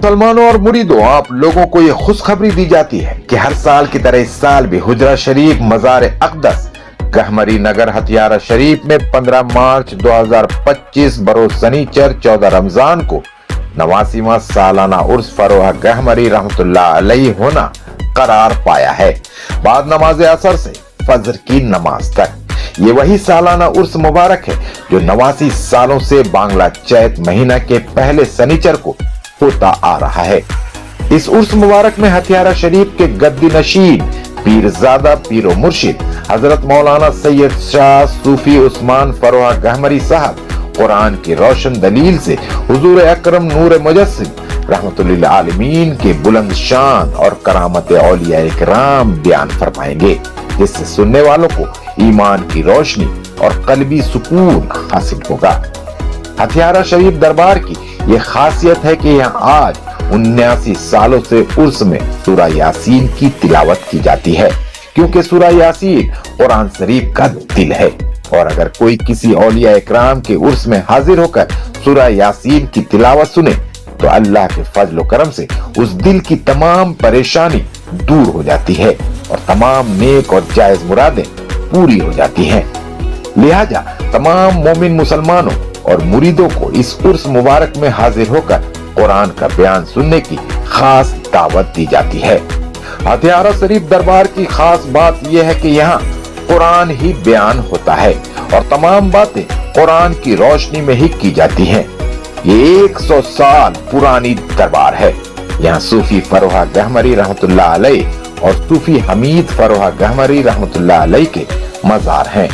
मुसलमानों और मुरीदों, आप लोगों को ये खुशखबरी दी जाती है कि हर साल की तरह इस साल भी हुजरा शरीफ मजार अक़दस गहमरी नगर हथियारा शरीफ में 15 मार्च 2025 बरोज शनिचर 14 रमजान को 89वां सालाना उर्स फरोहा गहमरी रहमतुल्लाह अलैह होना करार पाया है। बाद नमाज असर से फजर की नमाज तक ये वही सालाना उर्स मुबारक है जो 89 सालों से बांग्ला चैत महीना के पहले शनिचर को होता आ रहा है। इस उर्स मुबारक में हथियारा शरीफ के गद्दी नशीन पीरजादा पीरो मुर्शिद हजरत मौलाना सैयद शाह सूफी उस्मान फरोहा गहमरी साहब कुरान की रोशन दलील से हुजूर अकरम नूर मुजस्सिम रहमतुल्लिल आलमीन के बुलंद शान और करामत औलिया इकराम बयान फरमाएंगे, जिससे सुनने वालों को ईमान की रोशनी और कल्बी सुकून हासिल होगा। हथियारा शरीफ दरबार की ये खासियत है कि यहाँ आज 79 सालों से उर्स में सूरह यासीन की तिलावत की जाती है, क्योंकि सूरह यासीन कुरान शरीफ का दिल है। और अगर कोई किसी औलिया इकराम के उर्स में हाजिर होकर सूरह यासीन की तिलावत सुने तो अल्लाह के फजल करम से उस दिल की तमाम परेशानी दूर हो जाती है और तमाम नेक और जायज मुरादें पूरी हो जाती हैं। लिहाजा तमाम मोमिन मुसलमानों और मुरीदों को इस उर्स मुबारक में हाजिर होकर कुरान का बयान सुनने की खास दावत दी जाती है। हथियारा शरीफ दरबार की खास बात यह है कि यहाँ कुरान ही बयान होता है और तमाम बातें कुरान की रोशनी में ही की जाती हैं। ये 100 साल पुरानी दरबार है। यहाँ सूफी फरोहा गहमरी रहमतुल्लाह अलैह और सूफी हमीद फरोहा गहमरी रहमतुल्लाह अलैह के मजार हैं।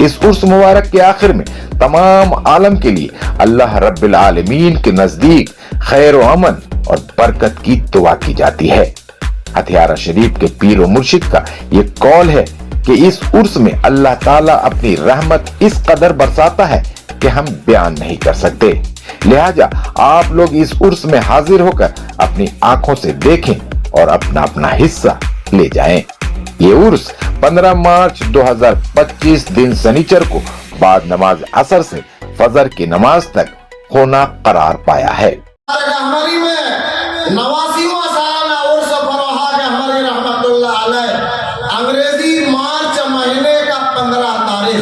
इस उर्स मुबारक के आखिर में तमाम आलम के लिए अल्लाह रब्बिल आलमीन के नजदीक खैर व अमन और बरकत की दुआ की जाती है। हथियारा शरीफ के पीर व मुर्शिद का ये कौल है कि इस उर्स में अल्लाह ताला अपनी रहमत इस कदर बरसाता है कि हम बयान नहीं कर सकते। लिहाजा आप लोग इस उर्स में हाजिर होकर अपनी आंखों से देखें और अपना अपना हिस्सा ले जाएं। ये उर्स 15 मार्च 2025 दिन शनिचर को बाद नमाज असर से फजर की नमाज तक होना करार पाया है। गहमरी में 89वां सालाना उर्स फरोहा गहमरी रहमतुल्लाह अलैह अंग्रेजी मार्च महीने का 15 तारीख,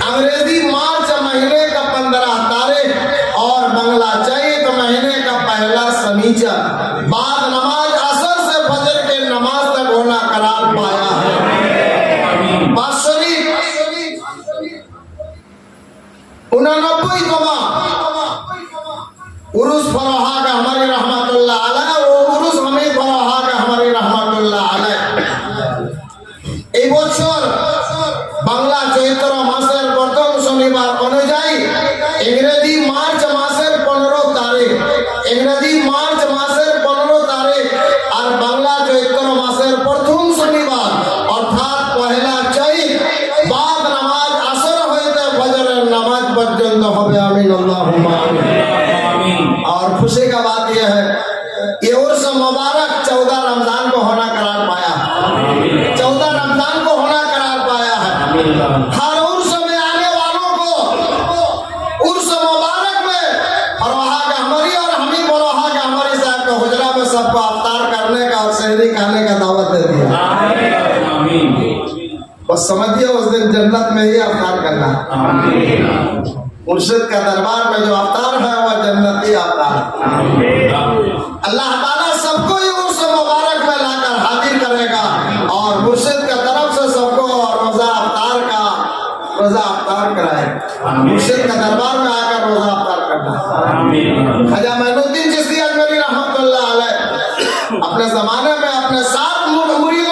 अंग्रेजी मार्च महीने का 15 तारीख और बांग्ला चैत महीने का पहला शनिचर बाद नमाज असर से फजर के नमाज तक होना करार पाया है। बाशरी 89वां उर्स फरोहा गहमरी रहमतुल्लाह अलैह ও উরুস হামিদ ফরোহা গহমরি रहमतुल्लाह अलैह এই বছর বাংলা চৈত্র মাসের প্রথম শনিবার অনুযায়ী ইংরেজি মার্চ মাসের 15 তারিখ, ইংরেজি মার্চ মাসের 15 তারিখ আর বাংলা চৈত্র মাসের প্রথম শনিবার অর্থাৎ পহেলা চৈত বাদ নামাজ আসর হইতে ফজরের নামাজ পর্যন্ত হবে। আমিন আল্লাহুম্মা আমিন। और खुशी का बात यह है ये उर्स मुबारक 14 रमजान को होना करार पाया है, 14 रमजान को होना करार पाया है। हर उर्स में आने वालों को उर्स मुबारक में फरोहा गहमरी और हमीद फरोहा गहमरी साहब के हुजरा में सबको अफ्तार करने का और सहरी खाने का दावत दे दिया। बस समझिए उस दिन जन्नत में ही अफ्तार करना। मुर्शिद का दरबार में जो अवतार है वह जन्नती अवतार। अल्लाह ताला सबको ये उर्स मुबारक में लाकर हाजिर करेगा और मुर्शिद का तरफ से सबको रोजा अवतार कराएगा। मुर्शिद का दरबार में आकर रोजा अवतार करना। ख्वाजा मोइनुद्दीन चिश्ती अजमेरी रहमतुल्लाह अलैह अपने जमाने में अपने 7 मुरीद